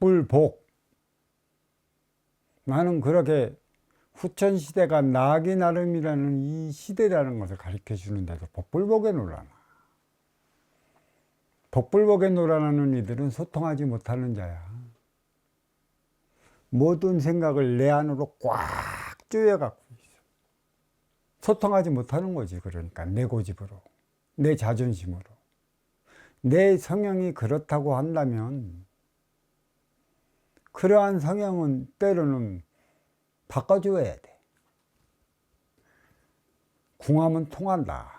복불복. 나는 그렇게 후천시대가 나기 나름이라는 이 시대라는 것을 가르쳐 주는데도 복불복에 놀아나. 복불복에 놀아나는 이들은 소통하지 못하는 자야. 모든 생각을 내 안으로 꽉 조여갖고 있어. 소통하지 못하는 거지. 그러니까 내 고집으로, 내 자존심으로. 내 성향이 그렇다고 한다면 그러한 성향은 때로는 바꿔줘야 돼. 궁하면 통한다.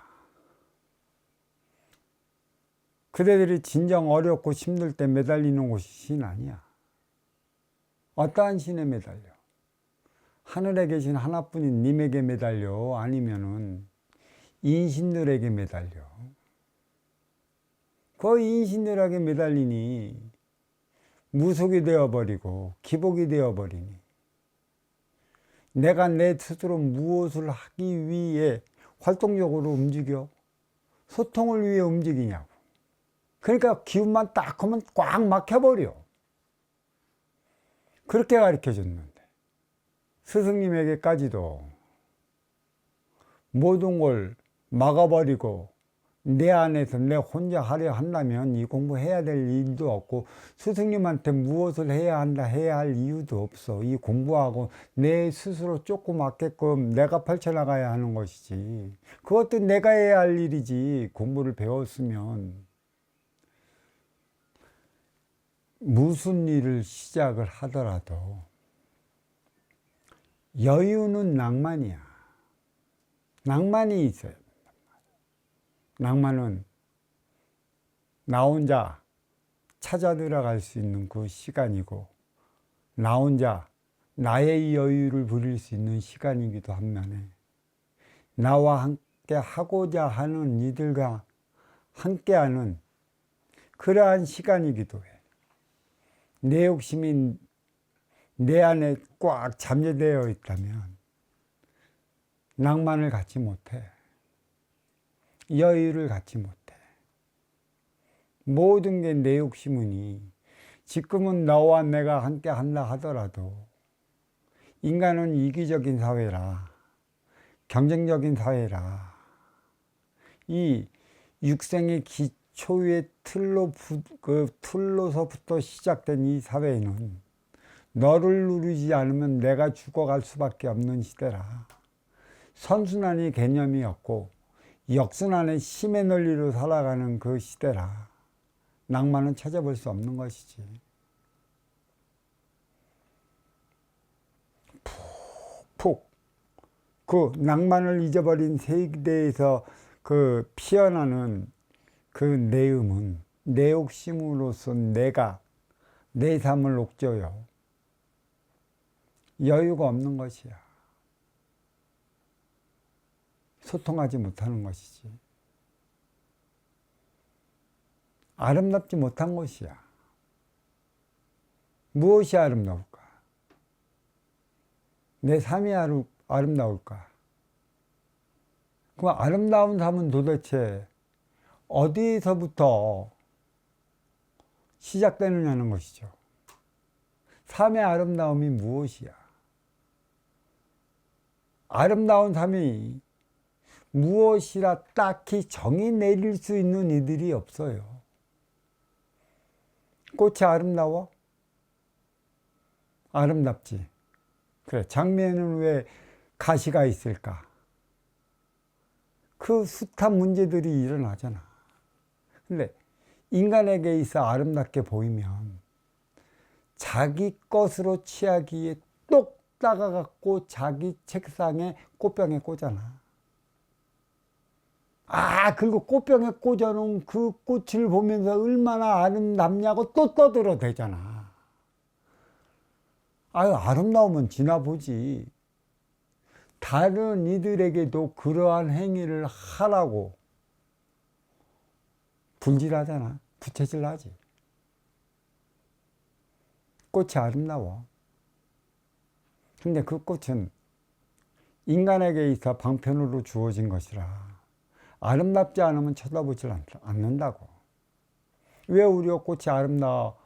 그대들이 진정 어렵고 힘들 때 매달리는 곳이 신 아니야. 어떠한 신에 매달려? 하늘에 계신 하나뿐인 님에게 매달려? 아니면은 인신들에게 매달려? 그 인신들에게 매달리니 무속이 되어버리고 기복이 되어버리니 내가 내 스스로 무엇을 하기 위해 활동적으로 움직여? 소통을 위해 움직이냐고. 그러니까 기운만 딱 하면 꽉 막혀버려. 그렇게 가르쳐 줬는데 스승님에게까지도 모든 걸 막아버리고 내 안에서 내 혼자 하려 한다면 이 공부해야 될 일도 없고 스승님한테 무엇을 해야 한다 해야 할 이유도 없어. 이 공부하고 내 스스로 조그맣게끔 내가 펼쳐나가야 하는 것이지. 그것도 내가 해야 할 일이지. 공부를 배웠으면 무슨 일을 시작을 하더라도 여유는 낭만이야. 낭만이 있어요. 낭만은 나 혼자 찾아 들어갈 수 있는 그 시간이고 나 혼자 나의 여유를 부릴 수 있는 시간이기도 한면에 나와 함께 하고자 하는 이들과 함께하는 그러한 시간이기도 해. 내 욕심이 내 안에 꽉 잠재되어 있다면 낭만을 갖지 못해. 여유를 갖지 못해. 모든 게 내 욕심이니 지금은 너와 내가 함께 한다 하더라도 인간은 이기적인 사회라, 경쟁적인 사회라, 이 육생의 기초의 틀로서부터 시작된 이 사회는 너를 누리지 않으면 내가 죽어갈 수밖에 없는 시대라. 선순환의 개념이 없고 역순환의 힘의 논리로 살아가는 그 시대라. 낭만은 찾아볼 수 없는 것이지. 푹 그 낭만을 잊어버린 세계에서 그 피어나는 그 내음은 내 욕심으로서 내가 내 삶을 옥죄요. 여유가 없는 것이야. 소통하지 못하는 것이지. 아름답지 못한 것이야. 무엇이 아름다울까? 내 삶이 아름다울까? 그 아름다운 삶은 도대체 어디서부터 시작되느냐는 것이죠. 삶의 아름다움이 무엇이야? 아름다운 삶이 무엇이라 딱히 정의 내릴 수 있는 이들이 없어요. 꽃이 아름다워? 아름답지. 그래, 장미에는 왜 가시가 있을까? 그 숱한 문제들이 일어나잖아. 근데 인간에게 있어 아름답게 보이면 자기 것으로 취하기에 똑 따가갖고 자기 책상에 꽃병에 꽂아놔. 그리고 꽃병에 꽂아놓은 그 꽃을 보면서 얼마나 아름답냐고 또 떠들어대잖아. 아름다우면 지나보지. 다른 이들에게도 그러한 행위를 하라고 분질하잖아. 부채질하지. 꽃이 아름다워. 근데 그 꽃은 인간에게 있어 방편으로 주어진 것이라 아름답지 않으면 쳐다보질 않는다고. 왜 우리가 꽃이 아름다워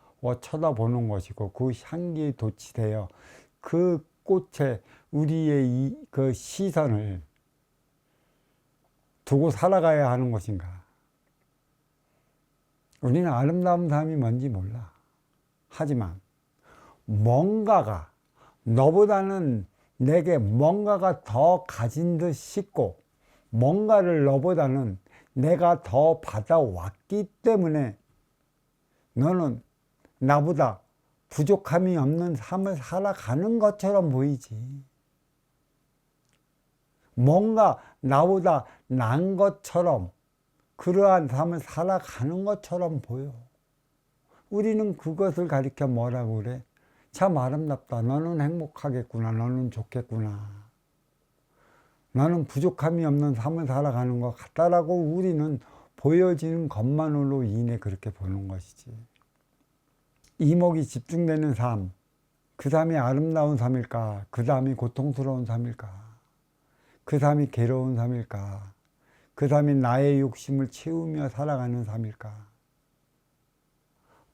쳐다보는 것이고 그 향기에 도취되어 그 꽃에 우리의 그 시선을 두고 살아가야 하는 것인가? 우리는 아름다운 삶이 뭔지 몰라. 하지만 뭔가가 너보다는 내게 뭔가가 더 가진 듯 싶고 뭔가를 너보다는 내가 더 받아왔기 때문에 너는 나보다 부족함이 없는 삶을 살아가는 것처럼 보이지. 뭔가 나보다 난 것처럼 그러한 삶을 살아가는 것처럼 보여. 우리는 그것을 가리켜 뭐라고 그래? 참 아름답다. 너는 행복하겠구나. 너는 좋겠구나. 너는 부족함이 없는 삶을 살아가는 것 같다라고 우리는 보여지는 것만으로 인해 그렇게 보는 것이지. 이목이 집중되는 삶, 그 삶이 아름다운 삶일까? 그 삶이 고통스러운 삶일까? 그 삶이 괴로운 삶일까? 그 삶이 나의 욕심을 채우며 살아가는 삶일까?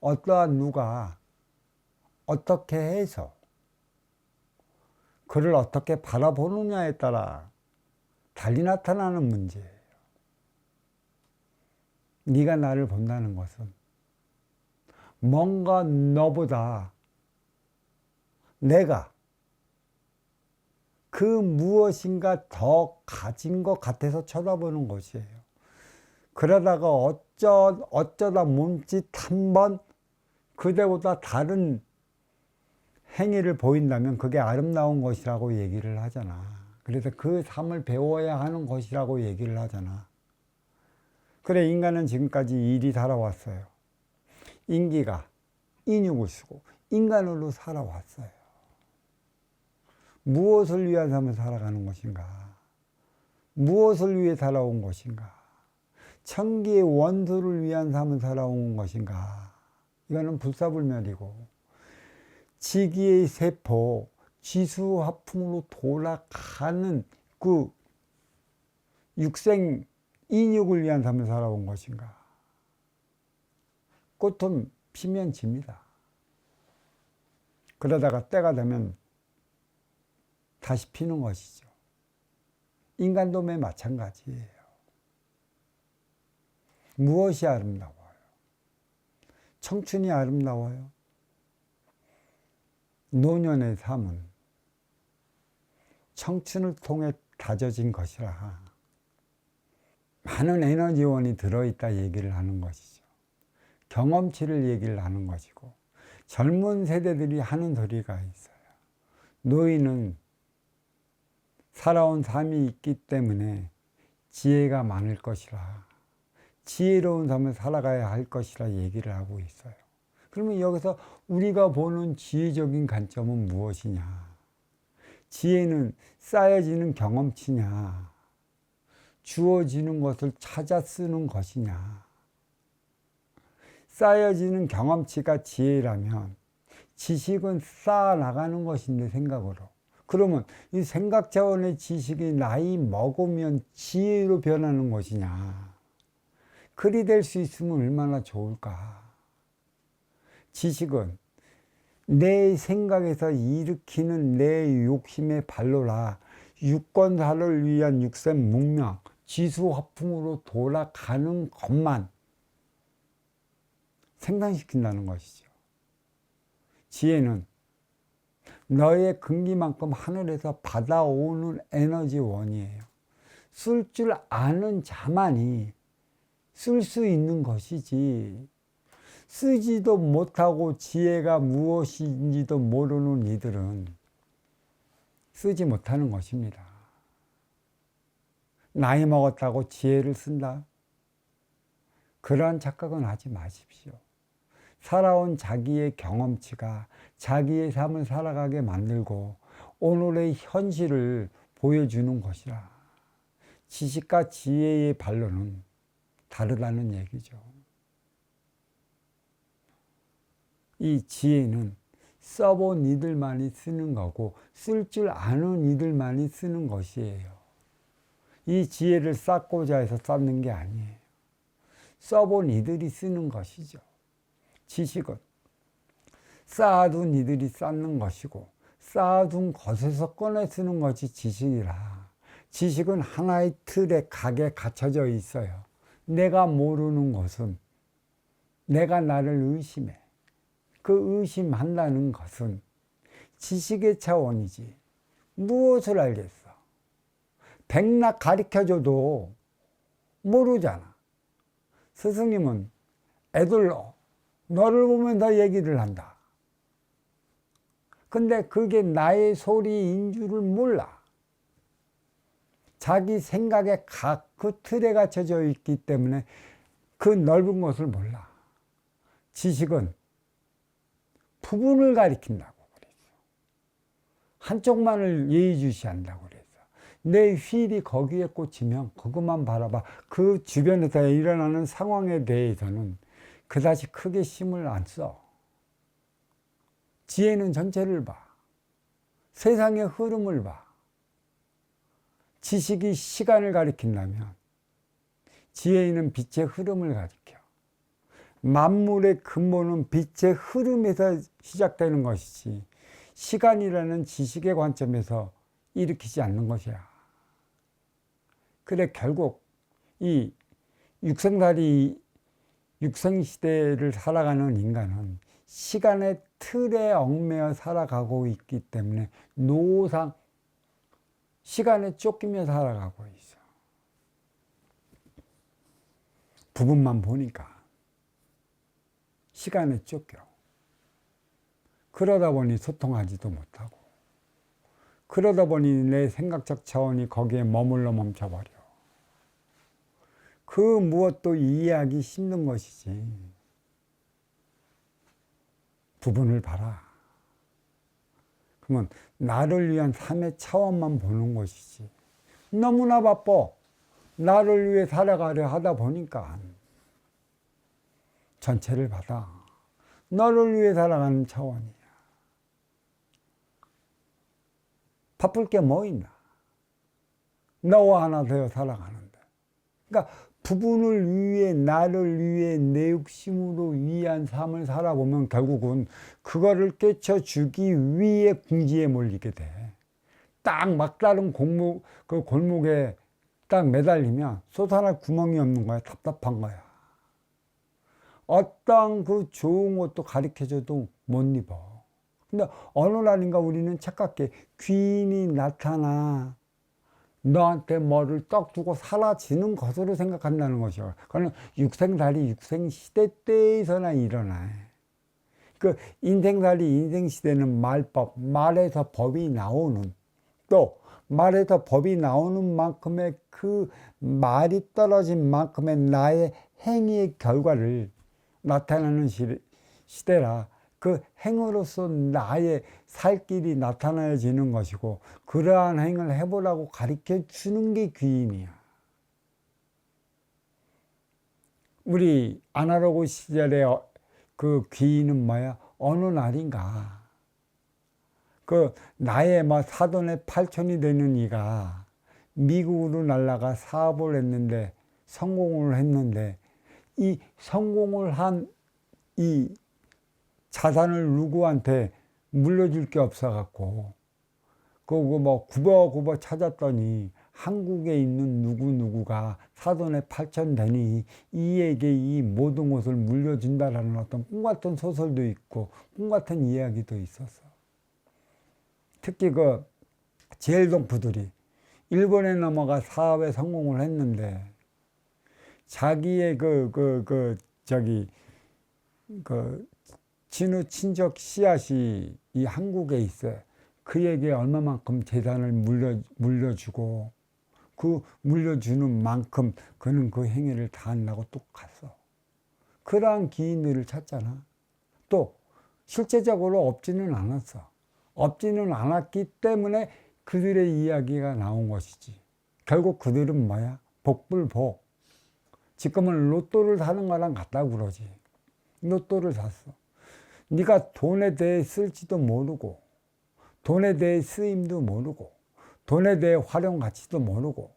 어떠한 누가 어떻게 해서 그를 어떻게 바라보느냐에 따라 달리 나타나는 문제예요. 네가 나를 본다는 것은 뭔가 너보다 내가 그 무엇인가 더 가진 것 같아서 쳐다보는 것이에요. 그러다가 어쩌다 몸짓 한번 그대보다 다른 행위를 보인다면 그게 아름다운 것이라고 얘기를 하잖아. 그래서 그 삶을 배워야 하는 것이라고 얘기를 하잖아. 그래, 인간은 지금까지 일이 살아왔어요. 인기가 인육을 쓰고 인간으로 살아왔어요. 무엇을 위한 삶을 살아가는 것인가? 무엇을 위해 살아온 것인가? 천기의 원수를 위한 삶을 살아온 것인가? 이거는 불사불멸이고 지기의 세포, 지수화풍으로 돌아가는 그 육생 인육을 위한 삶을 살아온 것인가? 꽃은 피면 집니다. 그러다가 때가 되면 다시 피는 것이죠. 인간도 매 마찬가지예요. 무엇이 아름다워요? 청춘이 아름다워요? 노년의 삶은 청춘을 통해 다져진 것이라 많은 에너지원이 들어있다 얘기를 하는 것이죠. 경험치를 얘기를 하는 것이고 젊은 세대들이 하는 소리가 있어요. 노인은 살아온 삶이 있기 때문에 지혜가 많을 것이라 지혜로운 삶을 살아가야 할 것이라 얘기를 하고 있어요. 그러면 여기서 우리가 보는 지혜적인 관점은 무엇이냐? 지혜는 쌓여지는 경험치냐? 주어지는 것을 찾아 쓰는 것이냐? 쌓여지는 경험치가 지혜라면 지식은 쌓아나가는 것인데 생각으로. 그러면 이 생각 차원의 지식이 나이 먹으면 지혜로 변하는 것이냐? 그리 될 수 있으면 얼마나 좋을까? 지식은 내 생각에서 일으키는 내 욕심의 발로라 유권사를 위한 육생 문명, 지수화풍으로 돌아가는 것만 생산시킨다는 것이죠. 지혜는 너의 근기만큼 하늘에서 받아오는 에너지원이에요. 쓸 줄 아는 자만이 쓸 수 있는 것이지 쓰지도 못하고 지혜가 무엇인지도 모르는 이들은 쓰지 못하는 것입니다. 나이 먹었다고 지혜를 쓴다? 그러한 착각은 하지 마십시오. 살아온 자기의 경험치가 자기의 삶을 살아가게 만들고 오늘의 현실을 보여주는 것이라. 지식과 지혜의 발로는 다르다는 얘기죠. 이 지혜는 써본 이들만이 쓰는 거고 쓸 줄 아는 이들만이 쓰는 것이에요. 이 지혜를 쌓고자 해서 쌓는 게 아니에요. 써본 이들이 쓰는 것이죠. 지식은 쌓아둔 이들이 쌓는 것이고 쌓아둔 것에서 꺼내 쓰는 것이 지식이라. 지식은 하나의 틀에 각에 갇혀져 있어요. 내가 모르는 것은 내가 나를 의심해. 그 의심한다는 것은 지식의 차원이지. 무엇을 알겠어? 백락 가르쳐줘도 모르잖아. 스승님은 애들 너를 보면서 얘기를 한다. 근데 그게 나의 소리인 줄을 몰라. 자기 생각에 각 그 틀에 갇혀져 있기 때문에 그 넓은 것을 몰라. 지식은 부분을 가리킨다고 그랬어. 한쪽만을 예의주시한다고 그랬어. 내 휠이 거기에 꽂히면 그것만 바라봐. 그 주변에서 일어나는 상황에 대해서는 그다지 크게 힘을 안 써. 지혜는 전체를 봐. 세상의 흐름을 봐. 지식이 시간을 가리킨다면 지혜는 빛의 흐름을 가리켜. 만물의 근본은 빛의 흐름에서 시작되는 것이지 시간이라는 지식의 관점에서 일으키지 않는 것이야. 그래 결국 이 육생시대를 살아가는 인간은 시간의 틀에 얽매여 살아가고 있기 때문에 노상 시간에 쫓기며 살아가고 있어. 부분만 보니까 시간에 쫓겨. 그러다 보니 소통하지도 못하고 그러다 보니 내 생각적 차원이 거기에 머물러 멈춰버려. 그 무엇도 이해하기 힘든 것이지. 부분을 봐라. 그러면 나를 위한 삶의 차원만 보는 것이지. 너무나 바빠. 나를 위해 살아가려 하다 보니까 전체를 받아. 너를 위해 살아가는 차원이야. 바쁠 게 뭐 있나? 너와 하나 되어 살아가는데. 그러니까 부분을 위해 나를 위해 내 욕심으로 위한 삶을 살아보면 결국은 그거를 깨쳐주기 위해 궁지에 몰리게 돼. 딱 막다른 그 골목에 딱 매달리면 솟아날 구멍이 없는 거야. 답답한 거야. 어떤 그 좋은 것도 가르쳐줘도 못 입어. 근데 어느 날인가 우리는 착각해. 귀인이 나타나 너한테 뭐를 떡 주고 사라지는 것으로 생각한다는 것이요. 그건 육생살이 육생시대 때에서나 일어나. 그 인생살이 인생시대는 말법, 말에서 법이 나오는, 또 말에서 법이 나오는 만큼의 그 말이 떨어진 만큼의 나의 행위의 결과를 나타내는 시대라. 그 행으로서 나의 살 길이 나타나지는 것이고 그러한 행을 해보라고 가르쳐 주는 게 귀인이야. 우리 아날로그 시절에 그 귀인은 뭐야? 어느 날인가 그 나의 사돈의 팔촌이 되는 이가 미국으로 날아가 사업을 했는데 성공을 했는데 이 성공을 한 이 자산을 누구한테 물려줄 게 없어갖고 그거 굽어굽어 찾았더니 한국에 있는 누구누구가 사돈의 팔촌 되니 이에게 이 모든 것을 물려준다라는 어떤 꿈같은 소설도 있고 꿈같은 이야기도 있었어. 특히 그 제일동푸들이 일본에 넘어가 사업에 성공을 했는데 자기의 친후 친척 씨앗이 이 한국에 있어요. 그에게 얼마만큼 재산을 물려주고 그 물려주는 만큼 그는 그 행위를 다 한다고 또 갔어. 그러한 기인들을 찾잖아. 또 실제적으로 없지는 않았어. 없지는 않았기 때문에 그들의 이야기가 나온 것이지. 결국 그들은 뭐야? 복불복. 지금은 로또를 사는 거랑 같다고 그러지. 로또를 샀어. 네가 돈에 대해 쓸지도 모르고 돈에 대해 쓰임도 모르고 돈에 대해 활용 가치도 모르고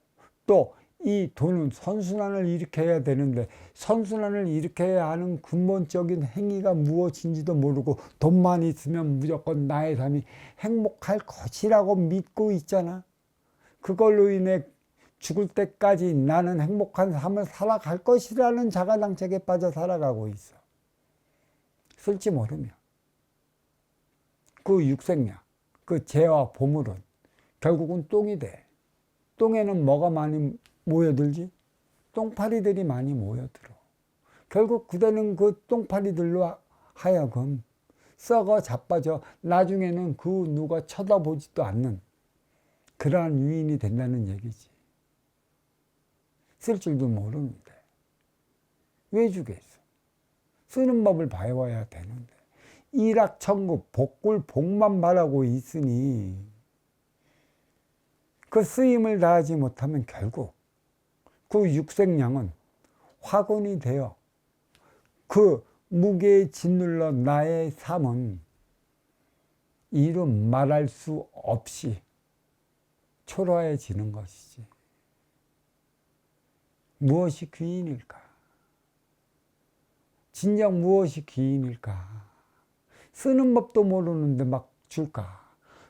또 이 돈은 선순환을 일으켜야 되는데 선순환을 일으켜야 하는 근본적인 행위가 무엇인지도 모르고 돈만 있으면 무조건 나의 삶이 행복할 것이라고 믿고 있잖아. 그걸로 인해 죽을 때까지 나는 행복한 삶을 살아갈 것이라는 자가당착에 빠져 살아가고 있어. 쓸지 모르면. 그 육생약, 그 재와 보물은 결국은 똥이 돼. 똥에는 뭐가 많이 모여들지? 똥파리들이 많이 모여들어. 결국 그대는 그 똥파리들로 하여금 썩어 자빠져 나중에는 그 누가 쳐다보지도 않는 그러한 유인이 된다는 얘기지. 쓸 줄도 모르는데 왜 주겠어? 쓰는 법을 배워야 되는데 일확천금 복굴 복만 바라고 있으니 그 쓰임을 다하지 못하면 결국 그 육생량은 화근이 되어 그 무게에 짓눌러 나의 삶은 이루 말할 수 없이 초라해지는 것이지. 무엇이 귀인일까? 진정 무엇이 귀인일까? 쓰는 법도 모르는데 막 줄까?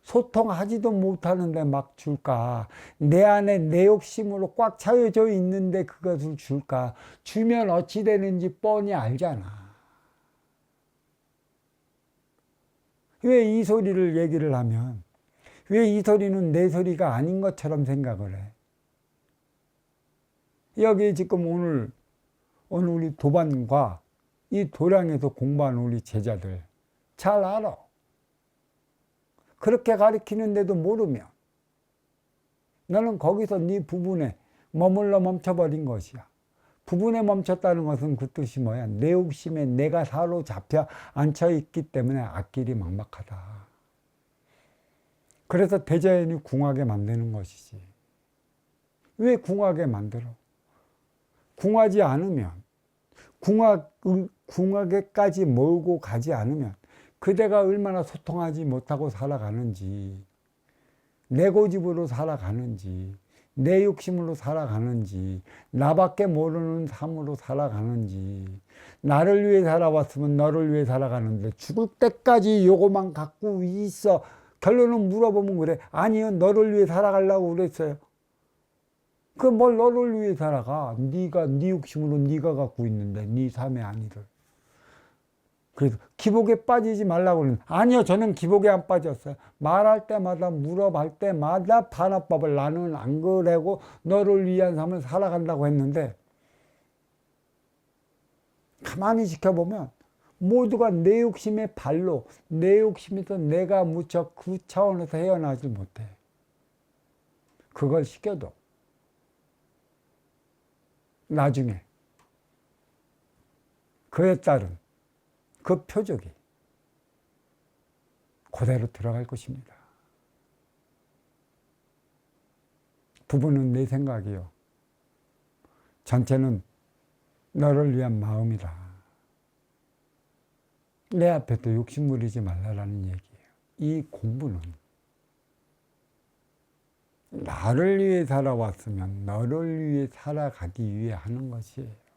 소통하지도 못하는데 막 줄까? 내 안에 내 욕심으로 꽉 차여져 있는데 그것을 줄까? 주면 어찌 되는지 뻔히 알잖아. 왜 이 소리를 얘기를 하면 왜 이 소리는 내 소리가 아닌 것처럼 생각을 해? 여기 지금 오늘 우리 도반과 이 도량에서 공부한 우리 제자들 잘 알아. 그렇게 가르치는데도 모르면 너는 거기서 네 부분에 머물러 멈춰버린 것이야. 부분에 멈췄다는 것은 그 뜻이 뭐야? 내 욕심에 내가 사로잡혀 앉혀있기 때문에 앞길이 막막하다. 그래서 대자연이 궁하게 만드는 것이지. 왜 궁하게 만들어? 궁하지 않으면 궁하게까지 몰고 가지 않으면 그대가 얼마나 소통하지 못하고 살아가는지, 내 고집으로 살아가는지, 내 욕심으로 살아가는지, 나밖에 모르는 삶으로 살아가는지, 나를 위해 살아왔으면 너를 위해 살아가는데 죽을 때까지 요거만 갖고 있어. 결론은 물어보면 그래. 아니요, 너를 위해 살아가려고 그랬어요. 그 뭘 너를 위해 살아가? 네가 네 욕심으로 네가 갖고 있는데 네 삶의 안위를. 그래서 기복에 빠지지 말라고 그러는. 아니요, 저는 기복에 안 빠졌어요. 말할 때마다 물어볼 때마다 반어법을 나는 안 그래고 너를 위한 삶을 살아간다고 했는데 가만히 지켜보면 모두가 내 욕심의 발로 내 욕심에서 내가 무척 그 차원에서 헤어나지 못해. 그걸 시켜도 나중에 그에 따른 그 표적이 그대로 들어갈 것입니다. 부부는 내 생각이요. 전체는 너를 위한 마음이다. 내 앞에 또 욕심 부리지 말라라는 얘기예요. 이 공부는 나를 위해 살아왔으면 너를 위해 살아가기 위해 하는 것이에요.